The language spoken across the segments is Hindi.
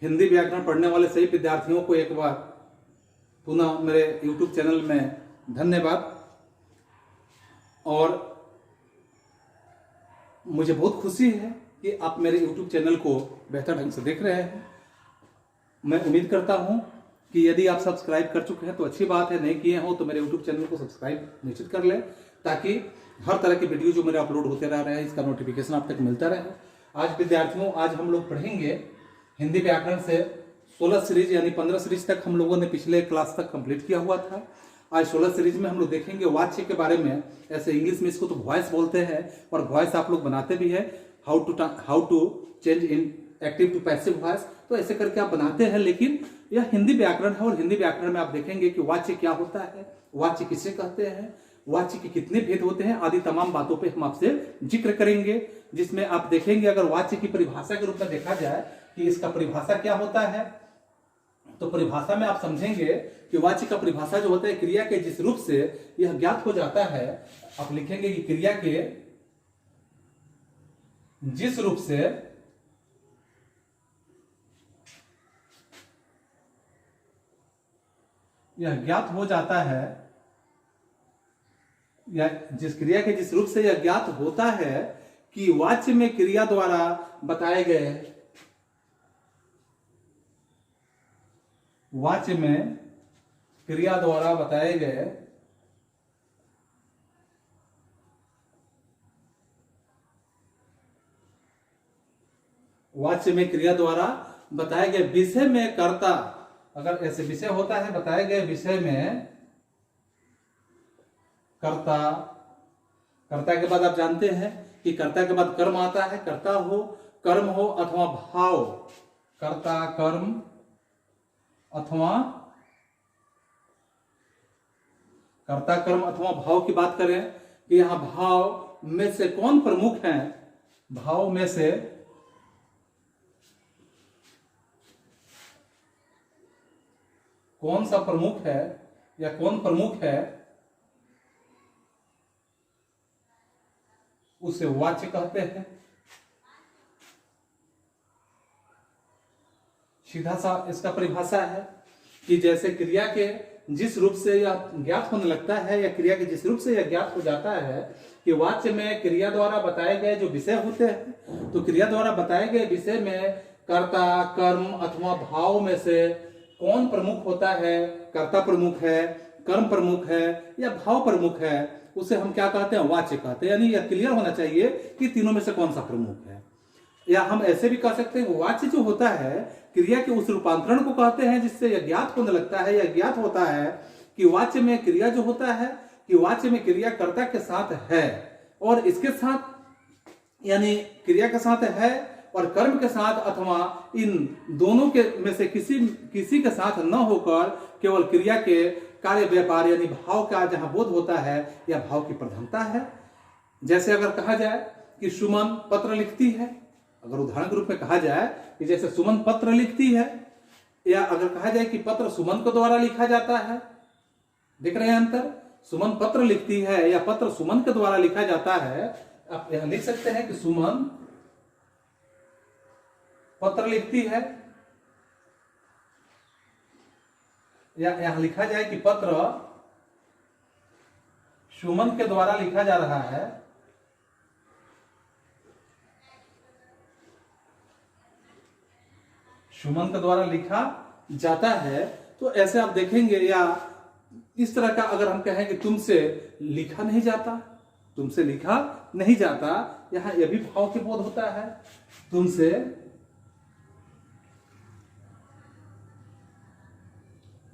हिंदी व्याकरण पढ़ने वाले सभी विद्यार्थियों को एक बार पुनः मेरे YouTube चैनल में धन्यवाद। और मुझे बहुत खुशी है कि आप मेरे YouTube चैनल को बेहतर ढंग से देख रहे हैं। मैं उम्मीद करता हूं कि यदि आप सब्सक्राइब कर चुके हैं तो अच्छी बात है, नहीं किए हो तो मेरे YouTube चैनल को सब्सक्राइब निश्चित कर लें, ताकि हर तरह की वीडियो जो मेरे अपलोड होते रह रहे हैं इसका नोटिफिकेशन आप तक मिलता रहे। आज विद्यार्थियों, आज हम लोग पढ़ेंगे हिंदी व्याकरण से 16 सीरीज यानी 15 सीरीज तक हम लोगों ने पिछले क्लास तक कंप्लीट किया हुआ था। आज 16 सीरीज में हम लोग देखेंगे वाच्य के बारे में। ऐसे इंग्लिश में इसको तो वॉइस बोलते हैं और वॉइस आप लोग बनाते भी है, how to change in active to passive voice, तो ऐसे करके आप बनाते हैं। लेकिन यह हिंदी व्याकरण है और हिंदी व्याकरण में आप देखेंगे कि वाच्य क्या होता है, वाच्य किसे कहते हैं, वाच्य के कितने भेद होते हैं, आदि तमाम बातों पे हम आपसे जिक्र करेंगे। जिसमें आप देखेंगे अगर वाच्य की परिभाषा के रूप में देखा जाए कि इसका परिभाषा क्या होता है, तो परिभाषा में आप समझेंगे कि वाच्य का परिभाषा जो होता है क्रिया के जिस रूप से यह ज्ञात हो जाता है। आप लिखेंगे कि क्रिया के जिस रूप से यह ज्ञात हो जाता है, या जिस क्रिया के जिस रूप से यह ज्ञात होता है कि वाच्य में क्रिया द्वारा बताए गए, वाच्य में क्रिया द्वारा बताए गए वाच्य में क्रिया द्वारा बताए गए विषय में कर्ता, अगर ऐसे विषय होता है बताए गए विषय में कर्ता, कर्ता के बाद आप जानते हैं कि कर्ता के बाद कर्म आता है, कर्ता हो, कर्म हो अथवा भाव, कर्ता कर्म अथवा कर्ता कर्म अथवा भाव की बात करें कि यहां भाव में से कौन प्रमुख है, भाव में से कौन सा प्रमुख है या कौन प्रमुख है, उसे वाच्य कहते हैं। सीधा सा इसका परिभाषा है कि जैसे क्रिया के जिस रूप से यह ज्ञात होने लगता है या क्रिया के जिस रूप से यह ज्ञात हो जाता है कि वाच्य में क्रिया द्वारा बताए गए जो विषय होते हैं, तो क्रिया द्वारा बताए गए विषय में कर्ता कर्म अथवा भाव में से कौन प्रमुख होता है, कर्ता प्रमुख है, कर्म प्रमुख है या भाव प्रमुख है, उसे हम क्या कहते हैं, वाच्य कहते हैं। यानी यह क्लियर होना चाहिए कि तीनों में से कौन सा प्रमुख है। या हम ऐसे भी कह सकते हैं वाच्य जो होता है क्रिया के उस रूपांतरण को कहते हैं जिससे यह ज्ञात होने लगता है या ज्ञात होता है कि वाच्य में क्रिया जो होता है कि वाच्य में क्रिया कर्ता के साथ है और इसके साथ यानी क्रिया के साथ है और कर्म के साथ अथवा इन दोनों के में से किसी के साथ न होकर केवल क्रिया के कार्य व्यापार यानी भाव का जहां बोध होता है या भाव की प्रधानता है। जैसे अगर कहा जाए कि सुमन पत्र लिखती है, अगर उदाहरण के रूप में कहा जाए कि जैसे सुमन पत्र लिखती है, या अगर कहा जाए कि पत्र सुमन के द्वारा लिखा जाता है, देख रहे हैं अंतर, सुमन पत्र लिखती है या पत्र सुमन के द्वारा लिखा जाता है। आप यहां लिख सकते हैं कि सुमन पत्र लिखती है, या यहां लिखा जाए कि पत्र सुमन के द्वारा लिखा जा रहा है, सुमन के द्वारा लिखा जाता है। तो ऐसे आप देखेंगे, या इस तरह का अगर हम कहें कि तुमसे लिखा नहीं जाता, तुमसे लिखा नहीं जाता, यहां यह भी भाव के बोध होता है, तुमसे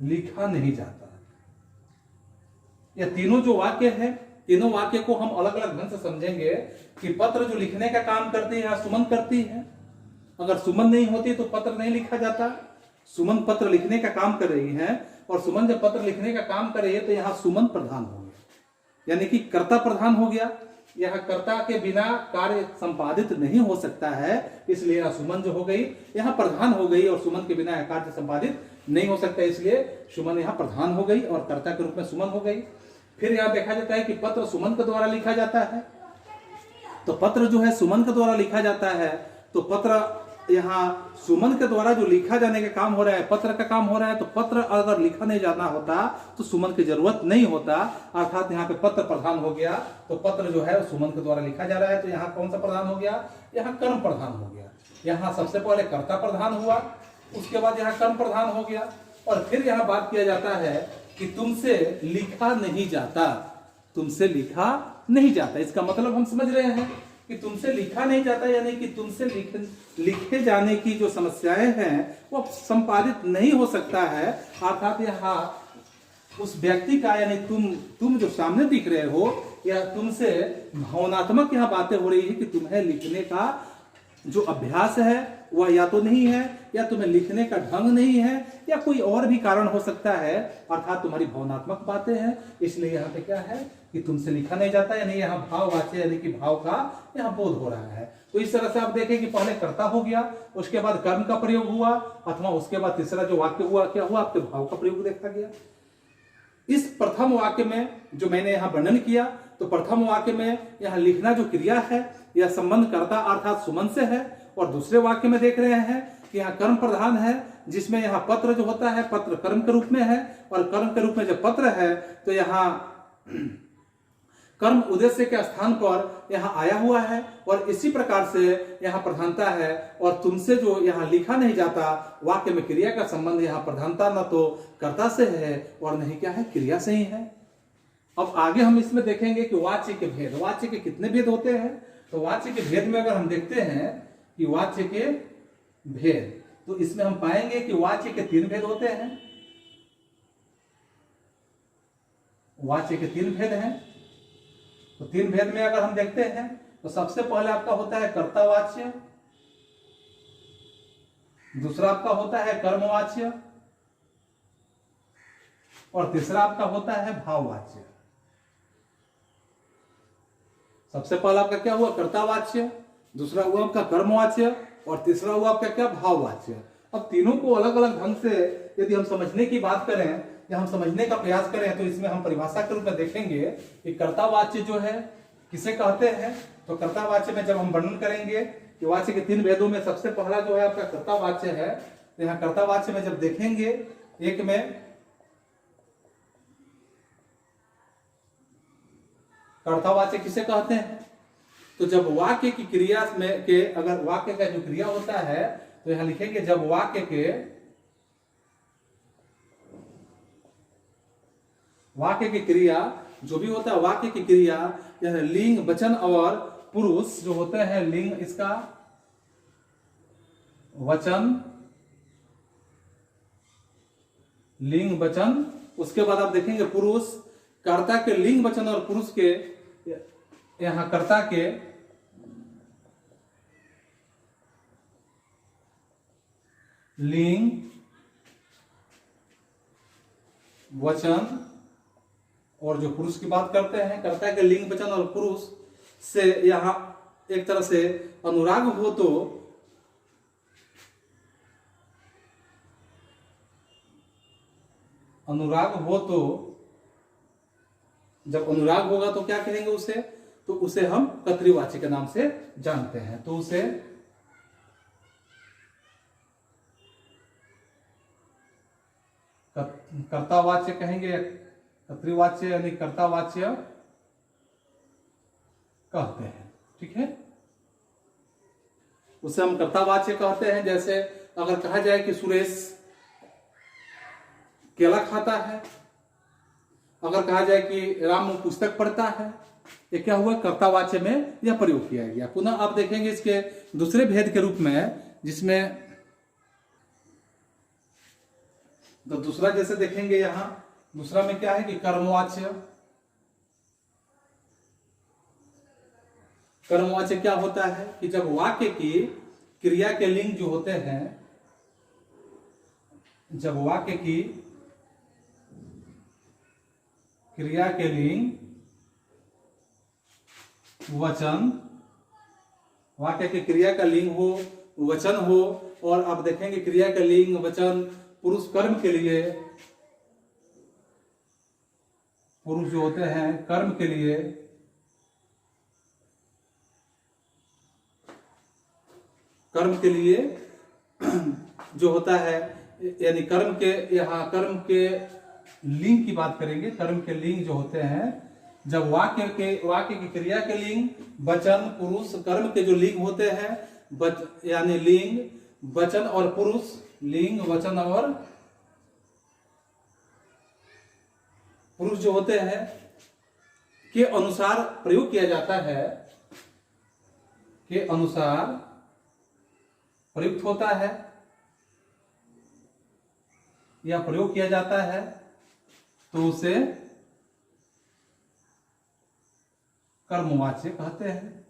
लिखा नहीं जाता। यह तीनों जो वाक्य है, तीनों वाक्य को हम अलग अलग ढंग से समझेंगे कि पत्र जो लिखने का काम करती है सुमन करती है, अगर सुमन नहीं होती तो पत्र नहीं लिखा जाता। सुमन पत्र लिखने का काम कर रही है और सुमन जब पत्र लिखने का काम कर रही है तो यहां सुमन प्रधान हो गया, यानी कि कर्ता प्रधान हो गया। यह कर्ता के बिना कार्य संपादित नहीं हो सकता है, इसलिए यह सुमन जो हो गई यहां प्रधान हो गई और सुमन के बिना यह कार्य संपादित नहीं हो सकता, इसलिए सुमन यहां प्रधान हो गई और कर्ता के रूप में सुमन हो गई। फिर यहां देखा जाता है कि पत्र सुमन के द्वारा लिखा जाता है, तो पत्र जो है सुमन के द्वारा लिखा जाता है, तो पत्र यहाँ सुमन के द्वारा जो लिखा जाने का काम हो रहा है, पत्र का काम हो रहा है, तो पत्र अगर लिखा नहीं जाना होता तो सुमन की जरूरत नहीं होता। अर्थात यहाँ पे पत्र प्रधान हो गया, तो पत्र जो है सुमन के द्वारा लिखा जा रहा है, तो यहाँ कौन सा प्रधान हो गया, यहाँ कर्म प्रधान हो गया। यहाँ सबसे पहले कर्ता प्रधान हुआ, उसके बाद यहाँ कर्म प्रधान हो गया, और फिर यहाँ बात किया जाता है कि तुमसे लिखा नहीं जाता, तुमसे लिखा नहीं जाता। इसका मतलब हम समझ रहे हैं कि तुमसे लिखा नहीं जाता, यानी कि तुमसे लिखे जाने की जो समस्याएं हैं वो संपादित नहीं हो सकता है। अर्थात यहाँ उस व्यक्ति का, यानी तुम जो सामने दिख रहे हो, या तुमसे भावनात्मक यहाँ बातें हो रही है कि तुम्हें लिखने का जो अभ्यास है वह या तो नहीं है, या तुम्हें लिखने का ढंग नहीं है, या कोई और भी कारण हो सकता है। अर्थात तुम्हारी भावनात्मक बातें हैं, इसलिए यहाँ पे क्या है कि तुमसे लिखा नहीं जाता, यानी यहाँ भाववाच्य, यानी कि भाव का यहाँ बोध हो रहा है। तो इस तरह से आप देखें कि पहले कर्ता हो गया, उसके बाद कर्म का प्रयोग हुआ, अथवा उसके बाद तीसरा जो वाक्य हुआ क्या हुआ, आपके भाव का प्रयोग देखा गया। इस प्रथम वाक्य में जो मैंने यहाँ वर्णन किया, तो प्रथम वाक्य में यहाँ लिखना जो क्रिया है यह संबंध कर्ता अर्थात सुमन से है, और दूसरे वाक्य में देख रहे हैं कि यहाँ कर्म प्रधान है, जिसमें यहाँ पत्र जो होता है पत्र कर्म के रूप में है, और कर्म के रूप में जब पत्र है तो यहाँ कर्म उद्देश्य के स्थान पर यहाँ आया हुआ है, और इसी प्रकार से यहाँ प्रधानता है। और तुमसे जो यहाँ लिखा नहीं जाता, वाक्य में क्रिया का संबंध यहाँ प्रधानता न तो कर्ता से है और नहीं क्या है, क्रिया से ही है। अब आगे हम इसमें देखेंगे कि वाच्य के भेद, वाच्य के कितने भेद होते हैं। तो वाच्य के भेद में अगर हम देखते हैं कि वाच्य के भेद, तो इसमें हम पाएंगे कि वाच्य के 3 भेद होते हैं। वाच्य के 3 भेद हैं। तो 3 भेद में अगर हम देखते हैं तो सबसे पहले आपका होता है कर्तावाच्य, दूसरा आपका होता है कर्मवाच्य, और तीसरा आपका होता है भाववाच्य। सबसे पहला आपका क्या हुआ, कर्तावाच्य, दूसरा हुआ आपका कर्मवाच्य, और तीसरा हुआ आपका क्या, भाववाच्य। अब तीनों को अलग अलग ढंग से यदि हम समझने की बात करें या हम समझने का प्रयास करें, तो इसमें हम परिभाषा के रूप में देखेंगे कि कर्तावाच्य जो है किसे कहते हैं। तो कर्तावाच्य में जब हम वर्णन करेंगे कि वाच्य के 3 भेदों में सबसे पहला जो है आपका कर्तावाच्य है, तो यहाँ कर्तावाच्य में जब देखेंगे, एक में कर्तावाच्य किसे कहते हैं, तो जब वाक्य की क्रिया में के, अगर वाक्य का जो क्रिया होता है, तो यहां लिखेंगे जब वाक्य की क्रिया जो भी होता है, वाक्य की क्रिया यह लिंग वचन और पुरुष जो होते हैं, लिंग इसका वचन, लिंग वचन, उसके बाद आप देखेंगे पुरुष, कर्ता के लिंग वचन और पुरुष के, यहां कर्ता के लिंग वचन, और जो पुरुष की बात करते हैं, कर्ता के लिंग वचन और पुरुष से यहां एक तरह से अनुराग हो, तो जब अनुराग होगा तो क्या कहेंगे उसे, तो उसे हम कर्तृवाच्य के नाम से जानते हैं। तो उसे कर्तावाच्य कहेंगे, कर्तृवाच्य यानी कर्तावाच्य कहते हैं। ठीक है, उसे हम कर्तावाच्य कहते हैं। जैसे अगर कहा जाए कि सुरेश केला खाता है, अगर कहा जाए कि राम पुस्तक पढ़ता है, ये क्या हुआ, कर्तावाच्य में यह प्रयोग किया गया। पुनः आप देखेंगे इसके दूसरे भेद के रूप में, जिसमें तो दूसरा जैसे देखेंगे, यहां दूसरा में क्या है कि कर्मवाच्य। कर्मवाच्य क्या होता है कि जब वाक्य की क्रिया के लिंग जो होते हैं, जब वाक्य की क्रिया के लिंग वचन, वाक्य की क्रिया का लिंग हो, वचन हो, और आप देखेंगे क्रिया का लिंग वचन पुरुष कर्म के लिए, पुरुष जो होते हैं कर्म के लिए, कर्म के लिए जो होता है, यानी कर्म के, यहाँ कर्म के लिंग की बात करेंगे। कर्म के लिंग जो होते हैं, जब वाक्य की क्रिया के लिंग वचन पुरुष, कर्म के जो लिंग होते हैं यानी लिंग वचन और पुरुष, लिंग वचन और पुरुष जो होते हैं के अनुसार प्रयोग किया जाता है, के अनुसार प्रयुक्त होता है या प्रयोग किया जाता है, तो उसे कर्मवाच्य कहते हैं,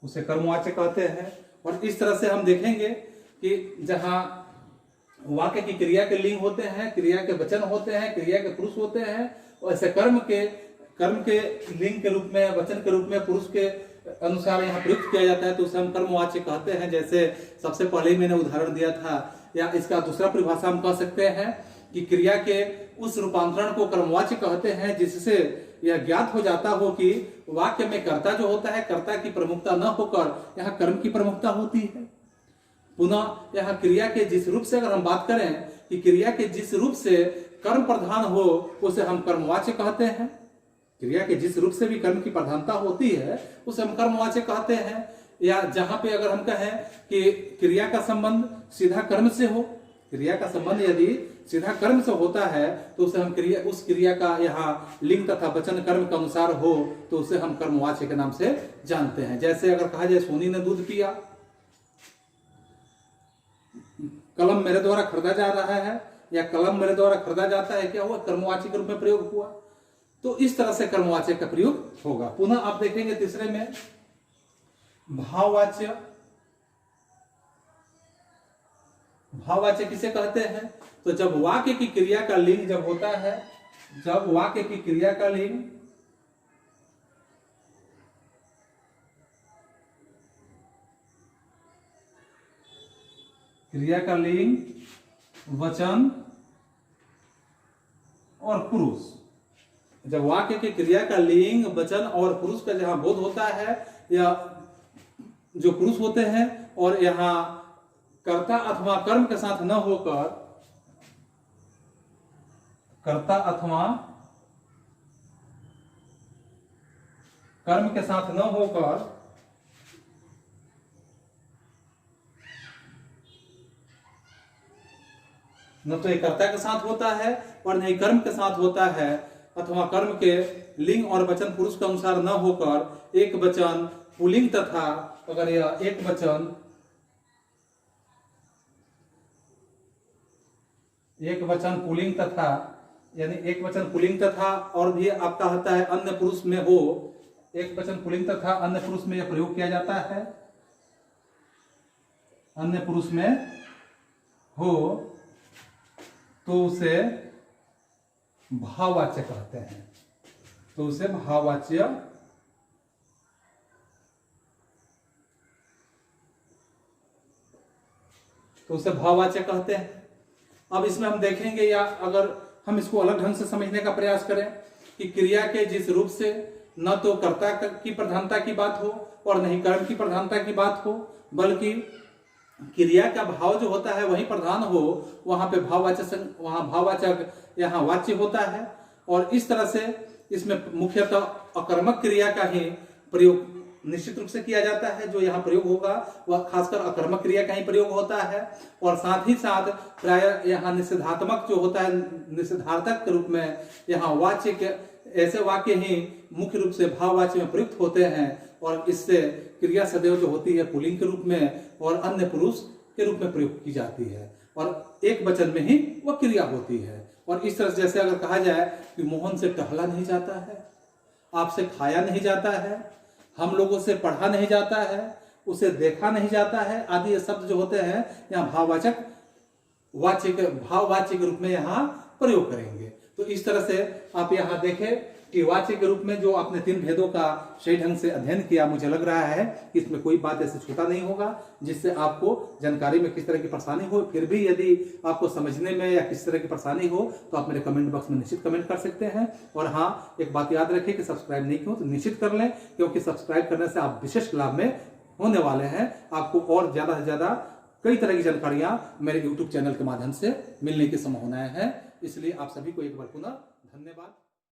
उसे कर्मवाच्य कहते हैं। और इस तरह से हम देखेंगे कि जहां वाक्य की क्रिया के लिंग होते हैं, क्रिया के वचन होते हैं, क्रिया के पुरुष होते हैं, वैसे कर्म के लिंग के रूप में, वचन के रूप में, पुरुष के अनुसार यहाँ प्रयुक्त किया जाता है, तो उसे हम कर्मवाच्य कहते हैं। जैसे सबसे पहले मैंने उदाहरण दिया था, या इसका दूसरा परिभाषा हम कह सकते हैं कि क्रिया के उस रूपांतरण को कर्मवाच्य कहते हैं जिससे यह ज्ञात हो जाता हो कि वाक्य में कर्ता जो होता है, कर्ता की प्रमुखता न होकर यहाँ कर्म की प्रमुखता होती है। पुनः यहाँ क्रिया के जिस रूप से अगर हम बात करें कि क्रिया के जिस रूप से कर्म प्रधान हो, उसे हम कर्मवाच्य कहते हैं। क्रिया के जिस रूप से भी कर्म की प्रधानता होती है, उसे हम कर्मवाच्य कहते हैं। या जहां पे अगर हम कहें कि क्रिया का संबंध सीधा कर्म से हो, क्रिया का संबंध यदि सीधा कर्म से होता है, तो उसे हम उस क्रिया का यहाँ लिंग तथा वचन कर्म के अनुसार हो, तो उसे हम कर्मवाच्य के नाम से जानते हैं। जैसे अगर कहा जाए सोनी ने दूध पिया, कलम मेरे द्वारा खरीदा जा रहा है या कलम मेरे द्वारा खरीदा जाता है, क्या हुआ? कर्मवाच्य के रूप में प्रयोग हुआ। तो इस तरह से कर्मवाच्य का प्रयोग होगा। पुनः आप देखेंगे तीसरे में भाववाच्य। भाववाच्य किसे कहते हैं? तो जब वाक्य की क्रिया का लिंग जब होता है, जब वाक्य की क्रिया का लिंग वचन और पुरुष, जब वाक्य की क्रिया का लिंग वचन और पुरुष का जहां बोध होता है, या जो पुरुष होते हैं, और यहां कर्ता अथवा कर्म के साथ न होकर, कर्ता अथवा कर्म के साथ न होकर न तो एक कर्ता के साथ होता है और नहीं कर्म के साथ होता है, अथवा कर्म के लिंग और वचन पुरुष के अनुसार न होकर एक वचन पुल्लिंग तथा, अगर यह एक वचन पुल्लिंग तथा, यानी एक वचन पुल्लिंग तथा और भी आपका होता है अन्य पुरुष में हो, एक वचन पुल्लिंग तथा अन्य पुरुष में यह प्रयोग किया जाता है, अन्य पुरुष में हो, तो उसे भाववाच्य कहते हैं। तो उसे भाववाच्य कहते हैं। अब इसमें हम देखेंगे, या अगर हम इसको अलग ढंग से समझने का प्रयास करें कि क्रिया के जिस रूप से न तो कर्ता की प्रधानता की बात हो और नहीं कर्म की प्रधानता की बात हो, बल्कि क्रिया का भाव जो होता है वही प्रधान हो, वहां पे भाववाचक यहाँ वाच्य होता है। और इस तरह से इसमें मुख्यतः अकर्मक क्रिया का ही प्रयोग निश्चित रूप से किया जाता है। जो यहाँ प्रयोग होगा वह खासकर अकर्मक क्रिया का ही प्रयोग होता है। और साथ ही साथ प्राय यहाँ निषेधात्मक जो होता है, निषेधार्थक के रूप में यहाँ वाच्य के ऐसे वाक्य ही मुख्य रूप से भाववाच्य में प्रयुक्त होते हैं। और इससे क्रिया सदैव जो होती है पुल्लिंग के रूप में और अन्य पुरुष के रूप में प्रयोग की जाती है, और एक वचन में ही वह क्रिया होती है। और इस तरह से जैसे अगर कहा जाए कि मोहन से टहला नहीं जाता है, आपसे खाया नहीं जाता है, हम लोगों से पढ़ा नहीं जाता है, उसे देखा नहीं जाता है, आदि ये शब्द जो होते हैं यहाँ भाववाच्य के रूप में यहाँ प्रयोग करेंगे। तो इस तरह से आप यहाँ देखें कि वाच्य के रूप में जो आपने 3 भेदों का सही ढंग से अध्ययन किया, मुझे लग रहा है कि इसमें कोई बात ऐसे छूटा नहीं होगा जिससे आपको जानकारी में किस तरह की परेशानी हो। फिर भी यदि आपको समझने में या किस तरह की परेशानी हो तो आप मेरे कमेंट बॉक्स में निश्चित कमेंट कर सकते हैं। और हाँ, एक बात याद रखें कि सब्सक्राइब नहीं किया तो निश्चित कर लें, क्योंकि सब्सक्राइब करने से आप विशेष लाभ में होने वाले हैं। आपको और ज्यादा से ज्यादा कई तरह की जानकारियां मेरे YouTube चैनल के माध्यम से मिलने की संभावनाएं हैं। इसलिए आप सभी को एक बार पुनः धन्यवाद।